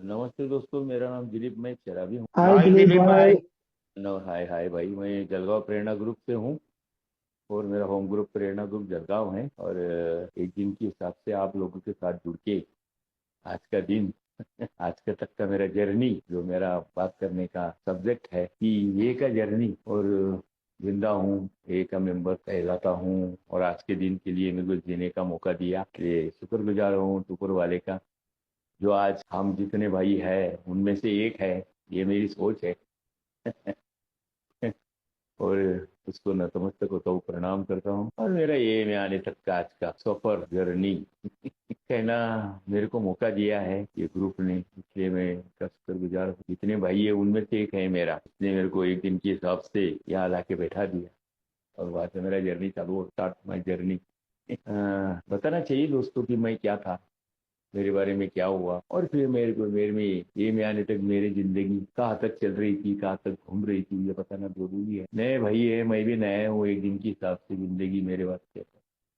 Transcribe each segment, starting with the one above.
नमस्ते दोस्तों, मेरा नाम दिलीप, मैं शराबी हूँ। हाय हाय दिलीप दिलीप भाई। भाई। नो, हाय हाय भाई, मैं जलगांव प्रेरणा ग्रुप से हूँ। और मेरा होम ग्रुप प्रेरणा ग्रुप जलगांव है। और एक दिन के हिसाब से आप लोगों के साथ जुड़ के आज का दिन आज का तक का मेरा जर्नी, जो मेरा बात करने का सब्जेक्ट है कि ये का जर्नी, और जिंदा हूँ, ए का मेंबर कहलाता हूँ। और आज के दिन के लिए मेरे को जीने का मौका दिया, ये शुक्रगुजार हूँ ऊपर वाले का, जो आज हम जितने भाई है उनमें से एक है। ये मेरी सोच है। और उसको नतमस्तक होता हूँ, प्रणाम करता हूँ। और मेरा ये में आने तक का आज का सफर, जर्नी कहना, मेरे को मौका दिया है ये ग्रुप ने, इसलिए मैं इसका शुक्रगुजार हूँ। जितने भाई है उनमें से एक है मेरा, इसने मेरे को एक दिन के हिसाब से यहाँ ला के बैठा दिया। और वहां से मेरा जर्नी चालू हो, स्टार्ट माई जर्नी। बताना चाहिए दोस्तों कि मैं क्या था, मेरे बारे में क्या हुआ, और फिर मेरे को मेरे में ये में आने तक मेरी जिंदगी कहाँ तक चल रही थी, कहाँ तक घूम रही थी, ये बताना जरूरी है। नए भाई है, मैं भी नया हूँ। एक दिन के हिसाब से जिंदगी मेरे वास्ते,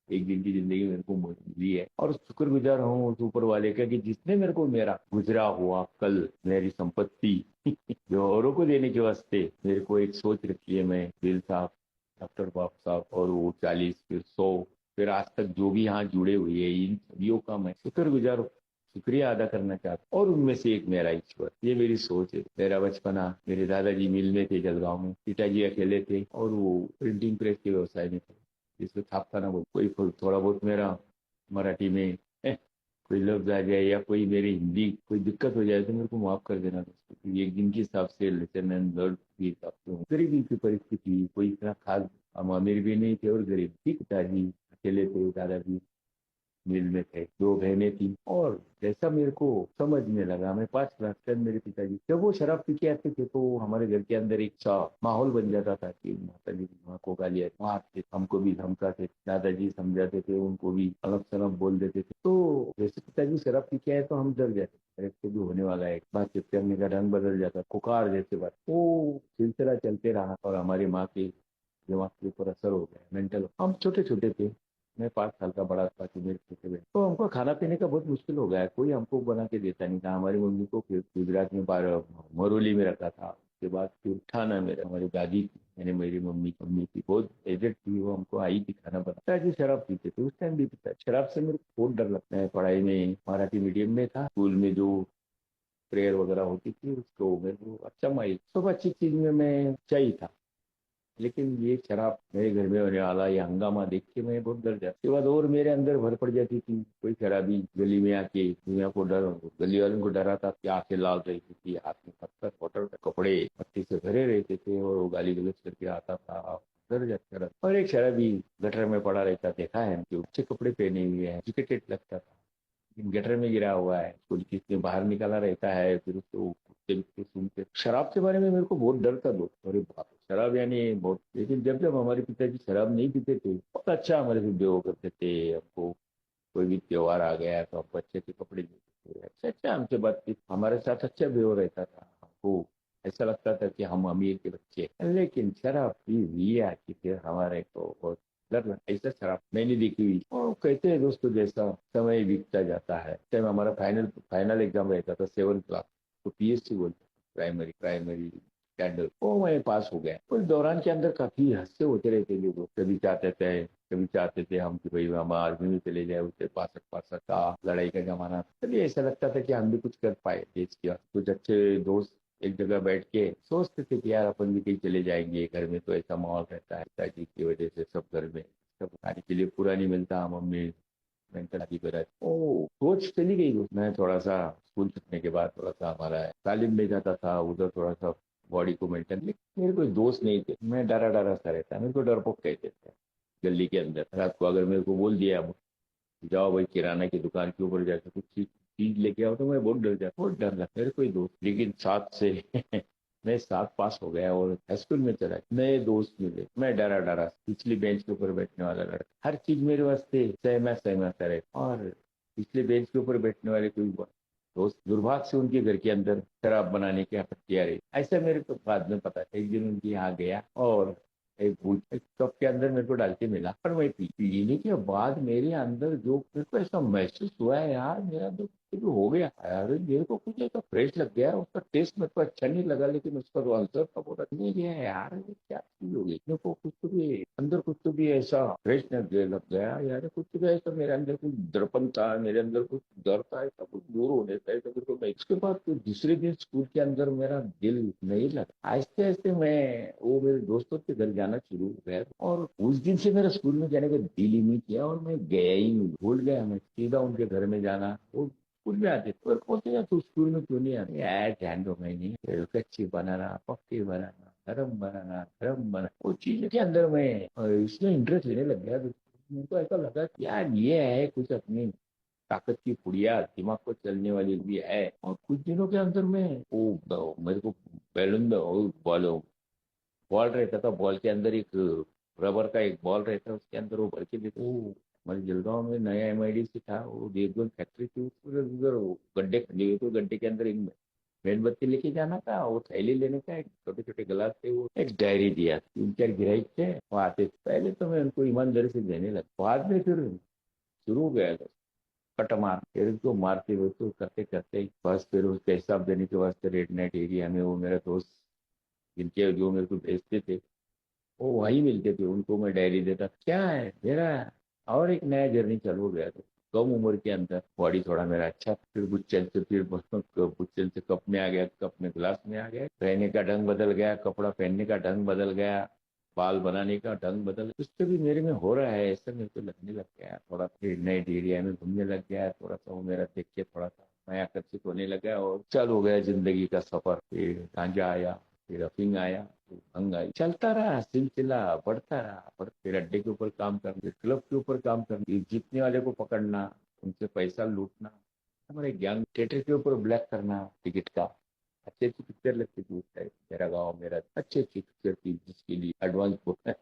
एक दिन की जिंदगी मेरे को मिली है। और शुक्रगुजार हूँ उस ऊपर वाले का कि जिसने मेरे को मेरा गुजरा हुआ कल, मेरी संपत्ति जो औरों को देने के वास्ते मेरे को एक सोच रखी है। मैं दिल साहब, डॉक्टर बाब साहब, और वो 40, फिर 100, फिर आज तक जो भी यहाँ जुड़े हुए हैं, इन सभी का मैं शुक्रगुजार हूँ, शुक्रिया अदा करना चाहता हूँ। और उनमें से एक मेरा ईश्वर, ये मेरी सोच है। मेरा बचपना, मेरे दादाजी मिल में थे जलगांव में, पिताजी अकेले थे और वो प्रिंटिंग प्रेस के व्यवसाय में थे, जिसको छापखाना बोल। कोई थोड़ा बहुत मेरा मराठी में कोई लफ्ज आ जाए या कोई मेरी हिंदी कोई दिक्कत हो जाए तो मेरे को माफ कर देना दोस्तों, क्योंकि एक दिन के हिसाब से लेसन एंड लर्न के हिसाब से हूँ। गरीबी की परिस्थिति, कोई इतना खास, हम अमीर भी नहीं थे और गरीब थी। पिताजी अकेले थे, दादाजी मिल में थे, दो बहनें थी। और जैसा मेरे को समझने लगा, मैं 5 क्लास के अंदर, मेरे पिताजी जब वो शराब पी के आते थे तो हमारे घर के अंदर एक सा माहौल बन जाता था कि माता जी माँ को गालियाँ मारते, हमको भी धमकाते, दादाजी समझाते थे, उनको भी अलग सलग बोल देते थे। तो जैसे पिताजी शराब पी के आए तो हम डर जाते, अरे तो भी होने वाला है, बातचीत करने का ढंग बदल जाता, पुकार जैसे बात, वो सिलसिला चलते रहा। और हमारी माँ के दिमाग के ऊपर असर हो गया, मेंटल। हम छोटे छोटे थे, मैं 5 साल का बड़ा था कि मेरे छोटे बहन, तो हमको खाना पीने का बहुत मुश्किल हो गया है, कोई हमको बना के देता नहीं था। हमारी मम्मी को फिर गुजरात में मरोली में रखा था, उसके बाद फिर उठाना मेरा, हमारी दादी थी, यानी मेरी मम्मी मम्मी थी, बहुत एजेड थी, वो हमको आई थी खाना बनाता जी। शराब पीते थे उस टाइम भी पीता, शराब से मेरे को बहुत डर लगता है। पढ़ाई में मराठी मीडियम में था, स्कूल में जो प्रेयर वगैरह होती थी उसको मेरे को अच्छा माइल, सब अच्छी चीज में मैं चाहिए था। लेकिन ये शराब मेरे घर में होने वाला ये हंगामा देख के मैं बहुत डर जाता। उसके बाद और मेरे अंदर भर पड़ जाती थी, कोई शराबी गली में आके दुनिया को डर, गली वालों को डराता, कि आंखें लाल रहती थी, हाथ में पत्थर पोटर कपड़े पत्ती से भरे रहते थे, और वो गाली गलौज करके आता था, डर जाता था। और एक शराबी गटर में पड़ा रहता, देखा है, कि अच्छे कपड़े पहने हुए हैं, एजुकेटेड लगता था, गटर में गिरा हुआ है, उसको किसने बाहर निकाला रहता है, फिर उसको कुत्ते कुत्ते सूंघते। शराब के बारे में मेरे को बहुत डर था दोस्त, अरे बाप रे, शराब यानी बहुत। लेकिन जब जब हमारे पिताजी शराब नहीं पीते थे, बहुत अच्छा हमारे से व्यवहार करते थे। हमको कोई भी त्योहार आ गया तो हमको अच्छे से कपड़े देते थे, अच्छा अच्छा हमसे बातचीत, हमारे साथ अच्छा व्यवहार रहता था। हमको ऐसा लगता था कि हम अमीर के बच्चे हैं। लेकिन शराब पी लिया कि फिर हमारे को बहुत डर लगता, ऐसा शराब मैंने देखी हुई। और कहते हैं दोस्तों, जैसा समय बीतता जाता है, टाइम हमारा फाइनल फाइनल एग्जाम रहता था 7th क्लास, तो पीएससी बोलते, प्राइमरी प्राइमरी स्टैंडर्ड, वो मैं पास हो गया। उस दौरान के अंदर काफी हादसे होते रहते थे लोग, कभी चाहते थे हम कि भाई हम आर्मी में चले जाए, उससे 62 62 का लड़ाई का जमाना था। कभी ऐसा लगता था कि हम भी कुछ कर पाए देश के वास्ते। कुछ अच्छे दोस्त एक जगह बैठ के सोचते थे कि यार अपन भी कहीं चले जाएंगे, घर में तो ऐसा माहौल रहता है, पिताजी की वजह से सब घर में सब खाने के लिए पूरा नहीं मिलता, मम्मी मेंटल आदि पर है। ओ सोच चली गई। मैं थोड़ा सा स्कूल छूटने के बाद थोड़ा सा हमारा तालीम में जाता था, उधर थोड़ा सा बॉडी को मेंटेन, लेकिन मेरे कोई दोस्त नहीं थे, मैं डरा डरा सा रहता, मेरे को डरपोक कहते थे। गली के अंदर रात को अगर मेरे को बोल दिया जाओ भाई किराना की दुकान के ऊपर जाकर कुछ चीज चीज लेके आओ, तो मैं बहुत डर जाता, बहुत डर लगता, मेरे कोई दोस्त। लेकिन साथ से मैं 7 पास हो गया और हाई स्कूल में चला, नए दोस्त मिले, मैं डरा डरा पिछली बेंच के ऊपर बैठने वाला लड़का, हर चीज मेरे वास्ते सहमा सहमा सा रहे। और पिछले बेंच के ऊपर बैठने वाले कोई दोस्त, दुर्भाग्य से उनके घर के अंदर शराब बनाने की हत्या रही, ऐसा मेरे को बाद में पता। एक दिन उनके यहाँ गया और एक कप के अंदर मेरे को डाल के मिला, पर मैं पीने के बाद मेरे अंदर जो मेरे को ऐसा महसूस हुआ है, यार मेरा तो कि हो गया। अरे मेरे को कुछ ऐसा फ्रेश लग गया, उसका टेस्ट मेरे को अच्छा नहीं लगा, लेकिन उसका जो आंसर था वो नहीं गया यार, ये क्या चीज हो गई। मेरे को कुछ तो भी अंदर, कुछ तो भी ऐसा फ्रेशनेस लग गया यार, कुछ तो भी ऐसा मेरे अंदर कुछ दर्पण था, मेरे अंदर कुछ डर था, ऐसा कुछ दूर होने था, ऐसा कुछ होगा। इसके बाद तो दूसरे दिन स्कूल के अंदर मेरा दिल नहीं लगा। आहिस्ते आहिस्ते मैं वो मेरे दोस्तों के घर जाना शुरू हो गया, और उस दिन से मेरा स्कूल में जाने का दिल ही नहीं किया, और मैं गया ही नहीं, भूल गया मैं सीधा उनके घर में जाना। वो स्कूल में आते थे और बोलते यार तू स्कूल में क्यों नहीं आते यार, ध्यान दो मैं नहीं, कच्ची बनाना, पक्की बनाना, गरम बनाना, गरम बनाना, वो चीज के अंदर मैं इसमें इंटरेस्ट लेने लग गया। तो मेरे को ऐसा लगा कि यार ये है कुछ अपनी ताकत की पुड़िया, दिमाग को चलने वाली भी है। और कुछ दिनों के अंदर में वो मेरे को बैलून बॉल बॉल रहता था, बॉल के अंदर एक रबर का एक बॉल रहता है, उसके अंदर वो भर के देते। वो हमारे जलगांव में नया MIDC था, वो देवगन फैक्ट्री थी, उसके उधर वो गड्ढे खंडे हुए थे, गड्ढे के अंदर एक मेणबत्ती लेके जाना था, वो थैली लेने का, एक छोटे छोटे गिलास थे, वो एक डायरी दिया, 3-4 गिराइक थे वो आते थे। पहले तो मैं उनको ईमानदारी से देने लगा, बाद में फिर शुरू हो गया था कट मार, फिर उसको मारते हुए तो करते करते बस फिर उसका हिसाब देने के वास्ते रेड नाइट एरिया में वो मेरा दोस्त जिनके जो मेरे को भेजते थे वो वहीं मिलते थे, उनको मैं डायरी देता, क्या है मेरा, और एक नया जर्नी चालू हो गया था। कम उम्र के अंदर बॉडी थोड़ा मेरा अच्छा, फिर बुच्चल से, फिर बुच्चल से कप में आ गया, कप में ग्लास में आ गया, रहने का ढंग बदल गया, कपड़ा पहनने का ढंग बदल गया, बाल बनाने का ढंग बदल, कुछ तो भी मेरे में हो रहा है ऐसा मेरे को लगने लग गया। थोड़ा फिर नए एरिया में घूमने लग गया, थोड़ा सा वो मेरा देख के थोड़ा सा मैं आकर्षित होने लगा, और चालू हो गया जिंदगी का सफर। फिर गांजा आया, फिर अफीम आया, फिर भंग आई, चलता रहा सिलसिला, बढ़ता रहा, फिर अड्डे के ऊपर काम करना, फिर क्लब के ऊपर काम करना, फिर जीतने वाले को पकड़ना, उनसे पैसा लूटना, हमारे गैंग थिएटर के ऊपर ब्लैक करना टिकट का। अच्छी अच्छी पिक्चर लगती थी उस टाइम, मेरा गाँव मेरा, अच्छी अच्छी पिक्चर थी जिसके लिए एडवांस बुक है,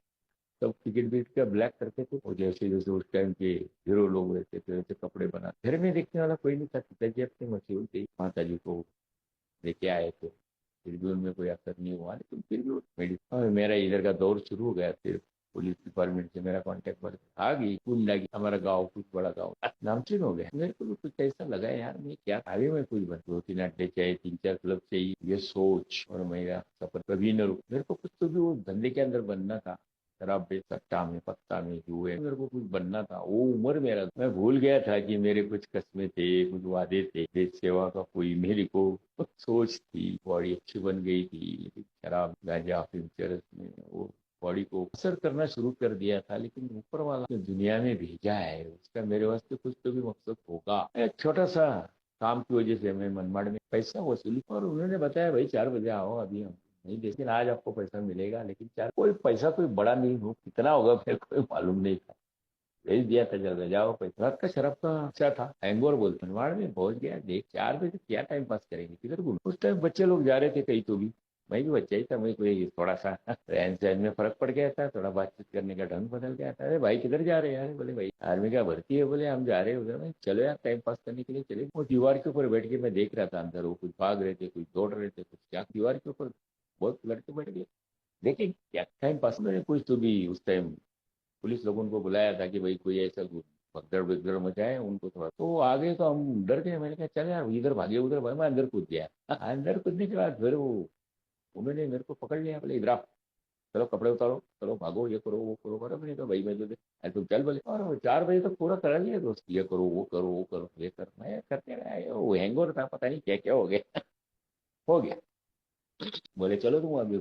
सब टिकट बीट का ब्लैक करते थे। और जैसे जैसे उस टाइम के हीरो लोग रहते थे वैसे कपड़े बना, घर में देखने वाला कोई नहीं था, पिताजी अपनी मशहूर थे, माता जी को लेके आए थे, फिर भी उनमें कोई असर नहीं हुआ, लेकिन फिर भी मेडिसिन मेरा इधर का दौर शुरू हो गया। फिर पुलिस डिपार्टमेंट से मेरा कांटेक्ट बढ़ आ गई, कुल मिला हमारा गाँव कुछ बड़ा गाँव नामचीन हो गया। मेरे को भी कुछ ऐसा लगा यार, मैं क्या आगे में कुछ बन, 2-3 अड्डे चाहिए, 3-4 क्लब चाहिए, ये सोच और मेरा सफर कभी न रुक। मेरे को कुछ तो भी वो धंधे के अंदर बनना था, शराब बेच, सट्टा में, पत्ता में, जुए, मेरे को कुछ बनना था। वो उम्र मेरा, मैं भूल गया था कि मेरे कुछ कस्में थे, कुछ वादे थे, देश सेवा का कोई मेरी को सोच थी। बॉडी अच्छी बन गई थी, लेकिन शराब, गांजा, अफीम, चरस में वो बॉडी को असर करना शुरू कर दिया था। लेकिन ऊपर वाला जो दुनिया में भेजा है उसका मेरे वास्ते कुछ तो भी मकसद होगा। एक छोटा सा काम की वजह से मैं मनमाड़ में पैसा वसूली, और उन्होंने बताया भाई 4 बजे आओ, अभी हम नहीं दे, लेकिन आज आपको पैसा मिलेगा, लेकिन चार कोई पैसा कोई बड़ा नहीं हो, कितना होगा फिर कोई मालूम नहीं था, भेज दिया था, जल्द जाओ पैसा। रात का शराब का अच्छा था, हैंगओवर बोलते हैं, मनमाड़ में पहुंच गया, देख 4 बजे क्या टाइम पास करेंगे, किधर घूम। उस टाइम बच्चे लोग जा रहे थे कहीं, तो भी मैं भी बच्चा ही था, मैं कोई थोड़ा सा रहन सहन में फर्क पड़ गया था, थोड़ा बातचीत करने का ढंग बदल गया था। अरे भाई किधर जा रहे हैं यार, बोले भाई आर्मी का भर्ती है, बोले हम जा रहे हैं उधर। मैं चलो यार टाइम पास करने के लिए चले। वो दीवार के ऊपर बैठ के मैं देख रहा था अंदर, वो कुछ भाग रहे थे, कुछ दौड़ रहे थे, कुछ क्या, दीवार के ऊपर बहुत लड़के बैठ गए, देखें क्या टाइम पास। मैंने कुछ तो भी उस टाइम पुलिस लोगों को बुलाया था कि भाई कोई ऐसा भगदड़ भगदड़ मचाए उनको, थोड़ा तो आगे तो हम डर गए। मैंने कहा चल यार इधर भागे उधर भागे, मैं अंदर कूद गया। अंदर कूदने के बाद फिर वो उन्होंने मेरे को पकड़ लिया, बोले इधर आओ, चलो कपड़े उतारो, चलो भागो, ये करो वो करो करो। मैंने कहा भाई मैं तो तुम चल, बोले। और वो 4 बजे तक पूरा करा लिया दोस्त, ये करो वो करो वो करो ये कर, मैं करते रहा, वो हैंगओवर था, पता नहीं क्या क्या हो गया। हो गया। बोले चलो तुम अभी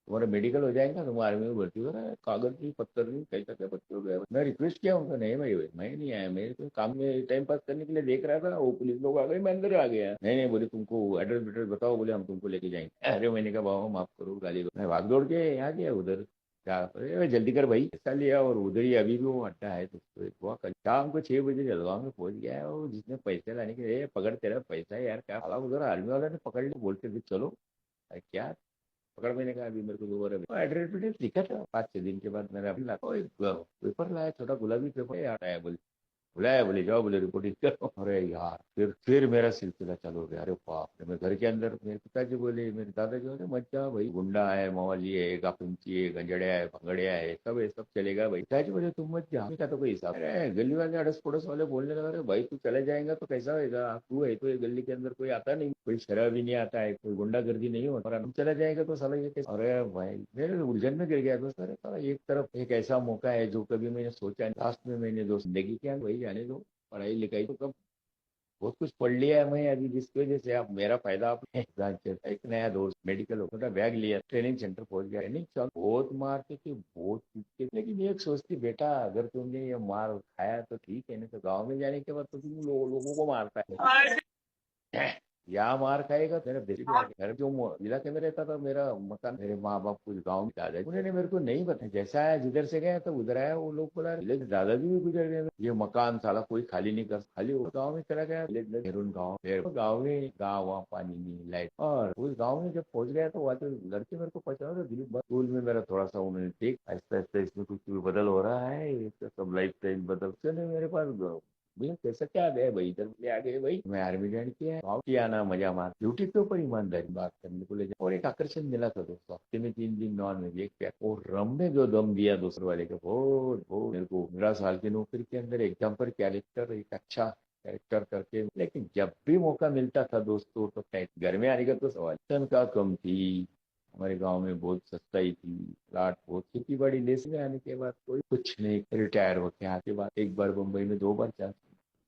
तुम्हारा मेडिकल हो जाएगा, तुम आर्मी में भर्ती हो रहा है, कागज नहीं पत्थर नहीं, कैसा क्या भर्ती हो गया। मैं रिक्वेस्ट किया उनका, नहीं भाई भाई मैं नहीं आया, मेरे को काम में टाइम पास करने के लिए देख रहा था, वो पुलिस लोग आ गए, मैं अंदर आ गया। नहीं नहीं, बोले तुमको एड्रेस वेड्रेस बताओ, बोले हम तुमको लेके जाएंगे। अरे मैंने कहा बाबा माफ करो, गाली दो। मैं भाग दौड़ के यहाँ गया उधर, क्या अरे जल्दी कर भाई, पैसा लिया, और उधर ही अभी भी वो अड्डा है, तो एक हुआ कल शाम को 6 बजे जलगांव में पहुंच गया है। और जिसने पैसे लाने के लिए, पकड़ तेरा पैसा है यार, क्या हालात, उधर आर्मी वाला ने पकड़ लिया, बोलते थे चलो। अरे क्या पकड़, मैंने कहा अभी मेरे को दोबारा एड्रेस वेड्रेस लिखा था। 5-6 दिन के बाद मेरा अभी ला एक पेपर लाया, छोटा गुलाबी पेपर आता है, बोले बुलाया, बोले जाओ, बोले रिपोर्टिंग करो। अरे यार, फिर मेरा सिलसिला चालू हो गया। अरे बाप रे, मैं घर के अंदर, मेरे पिताजी बोले, मेरे दादाजी बोले मत जा भाई, गुंडा है, मवाली है, गापुंची है, गंजड़िया है, भंगड़िया है, सब चलेगा भाई। पिताजी बोले तुम मत जा, का तो कोई हिसाब। अरे गली वाले, अड़ोस पड़ोस वाले बोलने लगा, अरे भाई तू चले जाएगा तो कैसा होगा, तू है तो ये गली के अंदर कोई आता नहीं, कोई शराबी नहीं आता है, कोई गुंडागर्दी नहीं होता, और हम चला जाएगा तो साला ये कैसे। अरे भाई मेरे उलझन में गिर गया दोस्त। अरे साला एक तरफ एक ऐसा मौका है जो कभी मैंने सोचा नहीं, लास्ट में मैंने जो जिंदगी क्या वही जाने दो, पढ़ाई लिखाई तो कब बहुत कुछ पढ़ लिया है मैं अभी, जिसकी वजह से आप मेरा फायदा आपने जान चलता है। एक नया दोस्त मेडिकल होता बैग लिया, ट्रेनिंग सेंटर पहुंच गया। ट्रेनिंग चल बहुत मारते थे, बहुत पीटते थे, लेकिन एक सोचती बेटा अगर तुमने ये मार खाया तो ठीक है, नहीं तो गाँव में जाने के बाद तो तुम लोगों को मारता है। यहाँ मार खाएगा। मेरा बेसिक घर जो इलाके में रहता था, मेरा मकान, मेरे माँ बाप कुछ गाँव में दादाजी, उन्होंने मेरे को नहीं बताया, जैसा आया जिधर से गया तो उधर आया। वो लोग बोला विलेज दादाजी भी गुजर गए, ये मकान साला कोई खाली नहीं कर, खाली वो गाँव में चला गया, विलेज देहरादून गाँव। फिर गाँव में गाँव, वहाँ पानी नहीं, लाइट, और उस गाँव में जब पहुंच गया तो वहाँ तो लड़के मेरे को पहुंचा था दिलीप, स्कूल में मेरा थोड़ा सा उन्होंने देख आहिस्ता आहिस्ता इसमें कुछ बदल हो रहा है, ये तो सब लाइफ स्टाइल बदल, चले मेरे पास भैया कैसा क्या गए भाई, इधर ले आ गए भाई, मैं आर्मी ज्वाइन किया है, गाँव किया ना, मजा मार, ड्यूटी के ऊपर ईमानदारी बात करने को ले जाए। और एक आकर्षण मिला था दोस्तों, हफ्ते में 3 दिन नॉन वेज, एक प्यार, और रम ने जो दम दिया दूसरे वाले का, बहुत बहुत मेरे को 15 साल की नौकरी के अंदर एकदम पर कैरेक्टर, एक अच्छा कैरेक्टर करके, लेकिन जब भी मौका मिलता था दोस्तों तो घर में आने का तो सवाल, तनख्वाह कम थी, हमारे गांव में बहुत सस्ताई थी, प्लाट बहुत, खेती बाड़ी लेस में आने के बाद कोई कुछ नहीं, रिटायर होके आके बाद एक बार मुंबई में 2 बार चांस,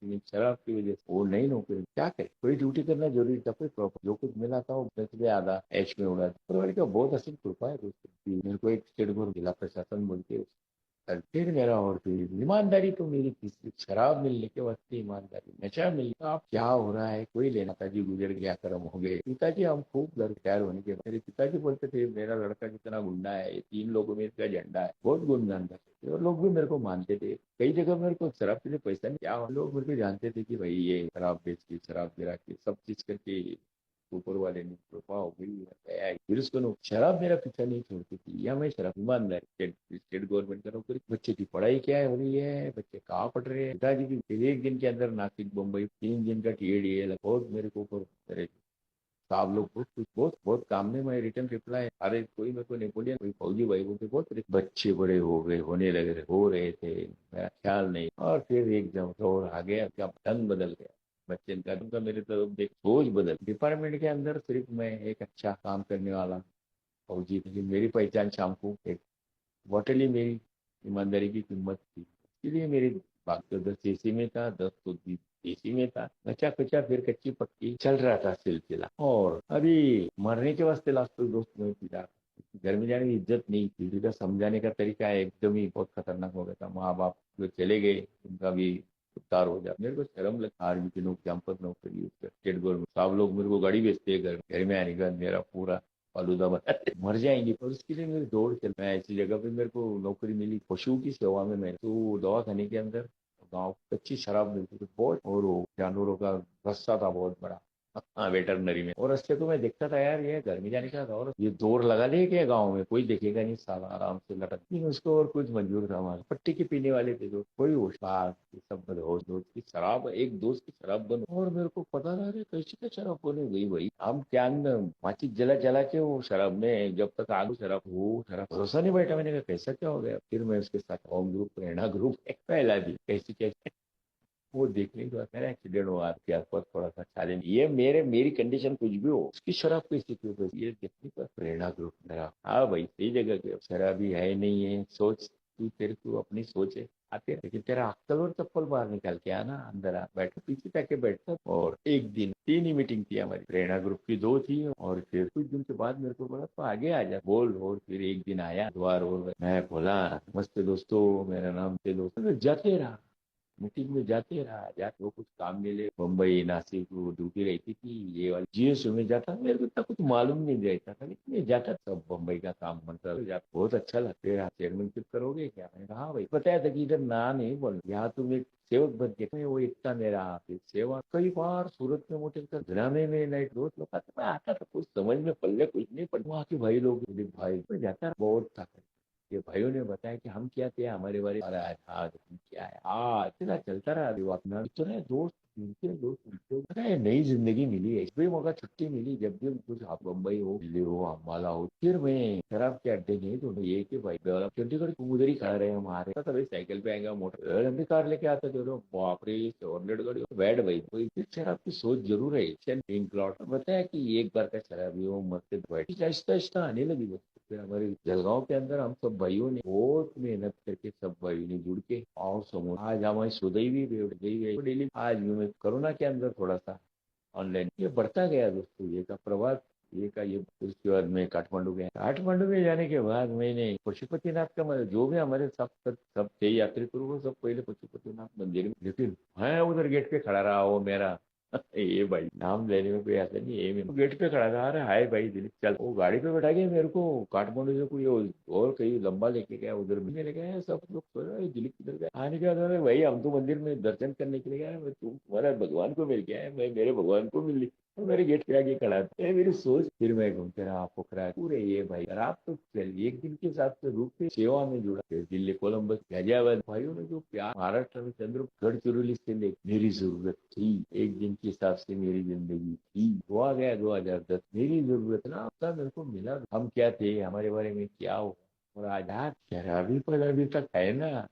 लेकिन शराब की वजह से वो नहीं नौकरी, क्या करे, कोई ड्यूटी करना जरूरी था, कोई प्रॉपर जो कुछ मिला था वो बच गया, आधा ऐश में उड़ा, परिवार का बहुत असीम कृपा है दोस्तों। मेरे को एक स्टेट बोर्ड जिला प्रशासन बोलते, फिर मेरा, और फिर ईमानदारी तो मेरी तीसरी, शराब मिलने के बाद से ईमानदारी, नशा मिलने अब क्या हो रहा है कोई लेना। पिताजी गुजर गया, कर्म हो गए, पिताजी हम खूब घर रिटायर होने के बाद, मेरे पिताजी बोलते थे मेरा लड़का कितना गुंडा है, ये 3 लोगों में इसका झंडा है, बहुत गुणगान करते थे, और लोग भी मेरे को मानते थे। कई जगह मेरे को शराब के लिए पैसा नहीं, क्या लोग मेरे को जानते थे कि भाई ये शराब बेच के, शराब गिरा के, सब चीज करके ऊपर वाले ने कृपा हो गई है। फिर उसको शराब मेरा पीछा नहीं छोड़ती थी, या मैं शराब, ईमानदारी, स्टेट गवर्नमेंट का नौकरी, बच्चे की पढ़ाई क्या हो रही है, बच्चे कहाँ पढ़ रहे हैं, पिताजी की फिर एक दिन के अंदर नासिक बम्बई 3 दिन का टीएडीए, बहुत मेरे को ऊपर मेरे साहब लोग बहुत कुछ, बहुत बहुत काम में, मैं रिटर्न रिप्लाई, अरे कोई मेरे को नेपोलियन, कोई फौजी भाई बोलते, बहुत बच्चे बड़े हो गए, होने लगे, हो रहे थे, मेरा ख्याल नहीं, और फिर एक जब दौर आ गया, क्या ढंग बदल गया बच्चे का, उनका मेरे तरफ देख सोच बदल, डिपार्टमेंट के अंदर सिर्फ मैं एक अच्छा काम करने वाला फौजी, लेकिन मेरी पहचान शाम को एक बॉटली, मेरी ईमानदारी की कीमत थी, इसलिए मेरी बात तो 10 एसी में था, 10 तो एसी में था, बचा कचा फिर कच्ची पक्की चल रहा था सिलसिला। और अभी मरने के वास्ते लास्ट तो दोस्त में पीटा, घर में जाने की इज्जत नहीं थी, उनका समझाने का तरीका एकदम ही बहुत खतरनाक हो गया था। माँ बाप जो चले गए उनका भी उतार हो जाता, मेरे को शर्म लगता, आर्मी की नौकरी, कैंपस नौकरी, स्टेट गवर्नमेंट, सब लोग मेरे को गाड़ी बेचते हैं, घर में आने का मेरा पूरा फालूदा बना मर जाएंगे, पर उसके लिए मेरी दौड़ चल, मैं ऐसी जगह पे मेरे को नौकरी मिली, पशुओं की सेवा में, मैं तो दवा खाने के अंदर गाँव कच्ची शराब मिलती थी बहुत, और वो जानवरों का रस्सा था बहुत बड़ा, हाँ वेटरनरी में, और रस्ते को मैं देखता था यार, ये घर में जाने का और ये दौड़ लगा ले क्या गाँव में, कोई देखेगा नहीं, साला आराम से लटक, लेकिन उसको और कुछ मंजूर था, हमारे पट्टी के पीने वाले थे जो, कोई होश बात, ये सब बदहोश, दोस्त की शराब, एक दोस्त की शराब बन, और मेरे को पता था अरे कैसे क्या शराब बनी गई भाई, हम क्या माचिस जला जला के वो शराब में, जब तक आलू शराब, वो शराब भरोसा नहीं बैठा, मैंने कहा कैसा क्या हो गया, फिर मैं उसके साथ होम ग्रुप, प्रेरणा ग्रुप पहला भी कैसे कैसे, वो देखने के बाद मेरा एक्सीडेंट हुआ के आसपास थोड़ा सा चैलेंज, ये मेरी कंडीशन कुछ भी हो, उसकी शराब कैसी क्यों कैसी, ये देखने पर प्रेरणा ग्रुप मेरा, हाँ भाई सही जगह पे, शराबी है नहीं है, सोच तू, तेरे को अपनी सोच है आते, लेकिन तेरा अक्कल और चप्पल बाहर निकाल के आना, अंदर आ, बैठो पीछे जाके बैठता। और एक दिन 3 ही मीटिंग थी हमारी, प्रेरणा ग्रुप की 2 थी, और फिर कुछ दिन के बाद मेरे को बोला तो आगे आ जा बोल, और फिर एक दिन आया द्वार, और मैं बोला नमस्ते दोस्तों, मेरा नाम से दोस्तों, जाते रहा मीटिंग में, जाते रहा, जाके वो कुछ काम मिले, मुंबई नासिक वो ड्यूटी रहती थी, ये वाली जीएसओ में जाता, मेरे को इतना कुछ मालूम नहीं रहता था, लेकिन ये जाता सब मुंबई का काम, मतलब बहुत अच्छा लगता है, चेयरमैनशिप करोगे क्या, मैंने कहा हाँ भाई, बताया था कि इधर ना नहीं बोल, यहाँ तुम एक सेवक बन के, वो इतना मेरा फिर सेवा, कई बार सूरत में मोटे का ग्रामे में नाइट रोज लोग मैं आता था, कुछ समझ में पल्ले कुछ नहीं पड़, वहाँ के भाई लोग, भाई मैं जाता बहुत था, ये भाइयों ने बताया कि हम क्या थे, हमारे बारे में था क्या है। हाँ, इतना चलता रहा वो अपना। इतने दोस्त मिलते हैं, दोस्त मिलते हैं। पता है, नई जिंदगी मिली है। भी मौका छुट्टी मिली, जब भी कुछ आप बम्बई हो, दिल्ली हो, अम्बाला हो, फिर मैं शराब के अड्डे नहीं तो ये कि भाई चंडीगढ़ उधर ही खड़ा रहे हमारे। पता भाई साइकिल पे आएगा, मोटर हम भी कार लेके आते थे। बाप रे, 700 गाड़ी बैठ भाई। कोई शराब की सोच जरूर है। पिंक लॉट बताया कि एक बार का शराबी हो मत बैठ, आहिस्ता आहिस्ता आने लगी बस। फिर हमारे जलगांव के अंदर हम सब भाइयों ने बहुत मेहनत करके, सब भाइयों ने जुड़ के और समूह आज हमारी सुधई भी गई डेली। आज भी मैं कोरोना के अंदर थोड़ा सा ऑनलाइन ये बढ़ता गया दोस्तों, ये का प्रभाव, ये का ये। उसके बाद मैं काठमांडू गया। काठमांडू में जाने के बाद मैंने पशुपतिनाथ का जो भी हमारे सब थे यात्री थे, वो सब पहले पशुपतिनाथ मंदिर में। लेकिन मैं उधर गेट पे खड़ा रहा, वो मेरा ये भाई नाम लेने में कोई ऐसा नहीं है, मैं गेट पे खड़ा था। अरे हाय भाई दिलीप चल, वो गाड़ी पे बैठा के मेरे को काठमांडू से कोई और कहीं लंबा लेके गया, उधर भी लेके गया। सब लोग सोच रहे दिलीप किधर गया। आने के बाद भाई हम तो मंदिर में दर्शन करने के लिए गए, मैं तुम्हारा भगवान को मिल गया है, मैं मेरे भगवान को मिल ली। तो मेरे गेट पे आके खड़ा था। मेरी सोच, फिर मैं घूमते रहा पोखरा पूरे। ये भाई आप तो चल एक दिन के साथ तो रूप से सेवा में जुड़ा। फिर दिल्ली, कोलंबस, गाजियाबाद, भाइयों ने जो प्यार, महाराष्ट्र में चंद्र गढ़चिरौली से ले, मेरी जरूरत थी एक दिन के हिसाब से, मेरी जिंदगी थी। वो आ गया 2010, मेरी जरूरत ना तब मेरे को मिला। हम क्या थे, हमारे बारे में क्या हो, और आज शराबी पर अभी तक है ना।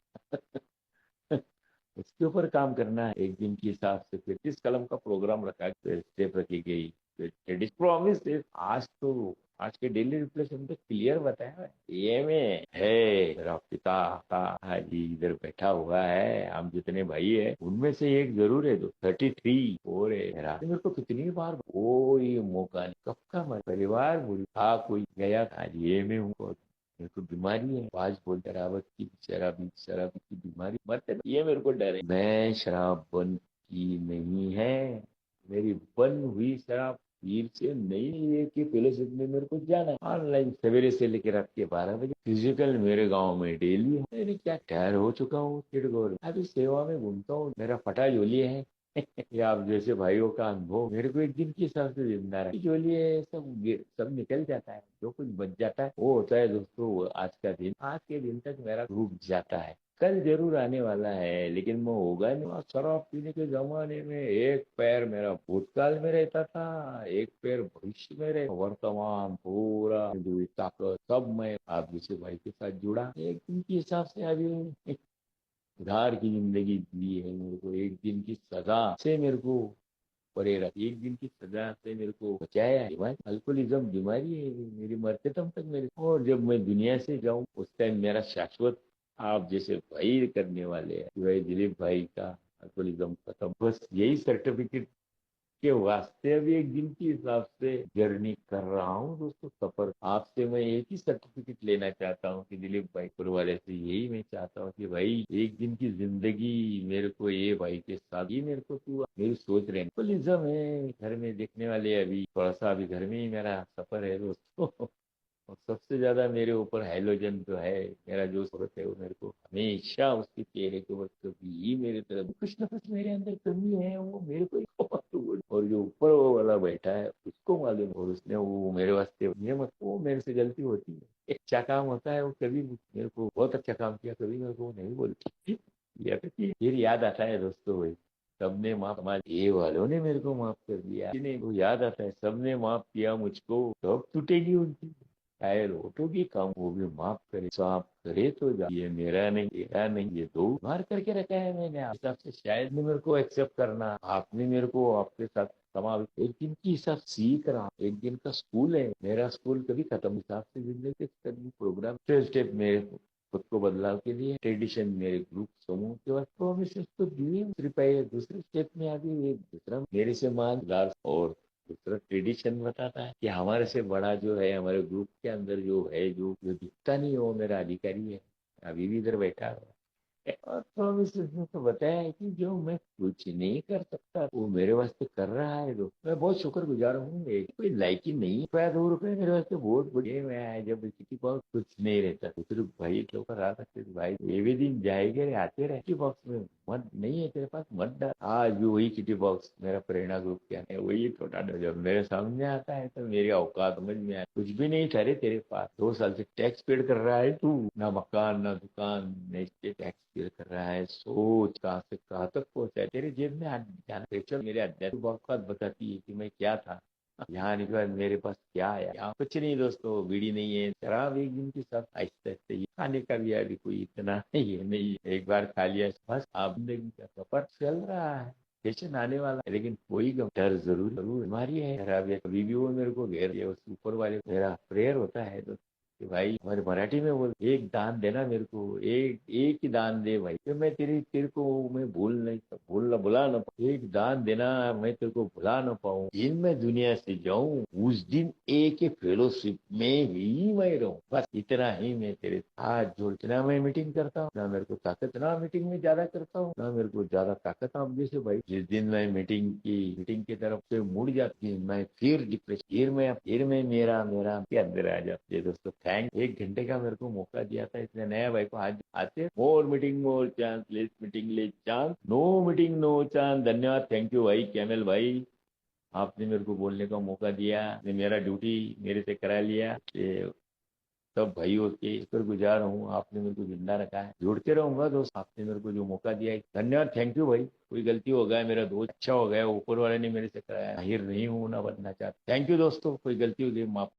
उसके ऊपर काम करना है एक दिन के हिसाब से। फिर इस कलम का प्रोग्राम रखा, फिर स्टेप रखी गई, फिर प्रॉमिस। आज तो आज के डेली रिफ्लेक्शन तो क्लियर बताया है। ये में है मेरा पिता था, आज ही इधर बैठा हुआ है। हम जितने भाई है उनमें से एक जरूर है, जो 33 और है मेरा। मेरे को कितनी बार कोई मौका नहीं, कब का मैं परिवार बोली था, कोई गया था, आज ये में हूँ। मेरे को बीमारी है, आज बोल शराबत की, शराबी शराबी की बीमारी मत है। ये मेरे को डर है। मैं शराब बंद की नहीं है, मेरी बंद हुई शराब पीर से नहीं है कि पहले से में मेरे को जाना है ऑनलाइन सवेरे से लेकर रात के 12 बजे। फिजिकल मेरे गांव में डेली है। मेरी क्या टायर हो चुका हूँ चिड़गोर, अभी सेवा में घूमता हूँ। मेरा फटा जोली है। या आप जैसे भाइयों का अनुभव, मेरे को एक दिन के हिसाब से जिंदा रहे। जो लिए सब निकल जाता है, जो कुछ बच जाता है वो होता है दोस्तों। आज का दिन, आज के दिन तक मेरा रुक जाता है। कल जरूर आने वाला है, लेकिन वो होगा नहीं। और शराब पीने के जमाने में एक पैर मेरा भूतकाल में रहता था, एक पैर भविष्य में रहे। वर्तमान पूरा जो ताकत सब मैं आप जैसे भाई के साथ जुड़ा एक दिन के हिसाब से। अभी उधार की जिंदगी दी है मेरे को, एक दिन की सजा से मेरे को परे रख, एक दिन की सजा से मेरे को बचाया है भाई। अल्कोहलिज्म बीमारी है मेरी, मरते दम तक मेरे। और जब मैं दुनिया से जाऊं उस टाइम मेरा शाश्वत आप जैसे भाई करने वाले हैं कि भाई दिलीप भाई का अल्कोहलिज्म खत्म, बस यही सर्टिफिकेट के वास्ते अभी एक दिन के हिसाब से जर्नी कर रहा हूँ दोस्तों। सफर आपसे मैं एक ही सर्टिफिकेट लेना चाहता हूँ कि दिलीप भाई पुर वाले से यही मैं चाहता हूँ कि भाई एक दिन की जिंदगी मेरे को ये भाई के साथ ही मेरे को तू मेरी सोच रहे है घर में देखने वाले। अभी थोड़ा सा अभी घर में ही मेरा सफर है दोस्तों। और सबसे ज्यादा मेरे ऊपर हैलोजन जो है, मेरा जो सूरत है, वो मेरे को हमेशा उसके चेहरे के वक्त कभी मेरे तरफ कुछ ना कुछ मेरे अंदर कमी है, वो मेरे को ही मालूम। और जो ऊपर वो वाला बैठा है उसको मालूम, और उसने वो मेरे वास्ते नियमत, वो मेरे से गलती होती है। एक अच्छा काम होता है, वो कभी मेरे को बहुत अच्छा काम किया, कभी मेरे को नहीं बोलती। या फिर याद आता है दोस्तों भाई, सबने माफ, हमारे ये वालों ने मेरे को माफ कर दिया, नहीं वो याद आता है, सबने माफ किया मुझको, कब टूटेगी उनकी टायर ऑटो की काम, वो भी माफ करे, साफ करे तो ये मेरा नहीं, तेरा नहीं, ये दो बार करके रखा है मैंने। आप हिसाब से शायद नहीं मेरे को एक्सेप्ट करना, आपने मेरे को आपके साथ समावेश एक दिन की हिसाब सीख रहा, एक दिन का स्कूल है मेरा, स्कूल कभी खत्म हिसाब से जिंदगी प्रोग्राम स्टेप मेरे खुद को बदलाव के लिए, ट्रेडिशन मेरे ग्रुप समूह के बाद प्रोमिस तो दिए, दूसरे स्टेप में आगे एक दूसरा मेरे से मान और दूसरा ट्रेडिशन बताता है कि हमारे से बड़ा जो है हमारे ग्रुप के अंदर जो है, जो दिखता नहीं है, वो मेरा अधिकारी है, अभी भी इधर बैठा है। और तो अब इसने तो बताया है कि जो मैं कुछ नहीं कर सकता वो मेरे वास्ते कर रहा है। तो मैं बहुत शुक्रगुजार हूँ। कोई लायकी नहीं, ₹100-2 मेरे वास्ते बहुत बड़ी है। मैं आया जब सिटी बॉक्स कुछ नहीं रहता तो सिर्फ भाई लोग आ सकते थे। भाई ये भी दिन जाएंगे रे, आते रहे सिटी बॉक्स में। मत नहीं है तेरे पास मत डाल। आज भी वही सिटी बॉक्स मेरा प्रेरणा ग्रुप क्या है, वही छोटा डर जब मेरे सामने आता है तो मेरी औकात समझ में आया। कुछ भी नहीं था रे तेरे पास। 2 साल से टैक्स पेड कर रहा है तू, ना मकान ना दुकान, नहीं टैक्स पेड कर रहा है। सोच कहाँ से कहाँ तक पहुंचा है। तेरे जेब में जाना। चल मेरे आध्यात्मिक औकात बताती है कि मैं क्या था। यहाँ निकला मेरे पास क्या है। यहाँ कुछ नहीं दोस्तों, बीड़ी नहीं है, शराब एक दिन की सब आहिस्ते आहिस्ते। ये खाने का भी अभी कोई इतना ये नहीं, एक बार खा लिया बस। आप जिंदगी का सफर चल रहा है, स्टेशन आने वाला है, लेकिन कोई डर जरूर जरूर बीमारी है। शराब ये कभी भी वो मेरे को घेर लिया, उस ऊपर वाले को मेरा प्रेयर होता है तो कि भाई हमारे मराठी में बोल, एक दान देना मेरे को, एक एक ही दान दे भाई, तो मैं तेरे को मैं भूल नहीं भुला ना पाऊं। एक दान देना, मैं तेरे को भुला ना पाऊं। दिन मैं दुनिया से जाऊं उस दिन एक ही फेलोशिप में ही मैं रहूं। बस इतना ही मैं तेरे हाथ जोड़ के, ना मैं मीटिंग करता हूँ ना मेरे को ताकत, ना मीटिंग में ज्यादा करता हूँ ना मेरे को ज्यादा ताकत। आप जैसे भाई जिस दिन मैं मीटिंग की तरफ से मुड़ जाती है, मैं फिर डिप्रेशन, फिर मैं मेरा मेरा के अंदर आ जाती है। दोस्तों थैंक, 1 घंटे का मेरे को मौका दिया था इसने नया भाई को। आज आते more meeting more chance, less meeting less chance, no meeting no chance. धन्यवाद, थैंक यू भाई कैमल भाई। आपने मेरे को बोलने का मौका दिया, आपने मेरा ड्यूटी मेरे से करा लिया। ये सब भाइयों के शुक्रगुजार हूँ, आपने मेरे को जिंदा रखा है। जुड़ते रहूंगा दोस्त, आपने मेरे को जो मौका दिया है। धन्यवाद, थैंक यू भाई। कोई गलती हो गया मेरा दोस्त अच्छा हो गया, ऊपर वाले ने मेरे से कराया, माहिर नहीं हूँ ना बनना चाहता। थैंक यू दोस्तों, कोई गलती हो गई माफ।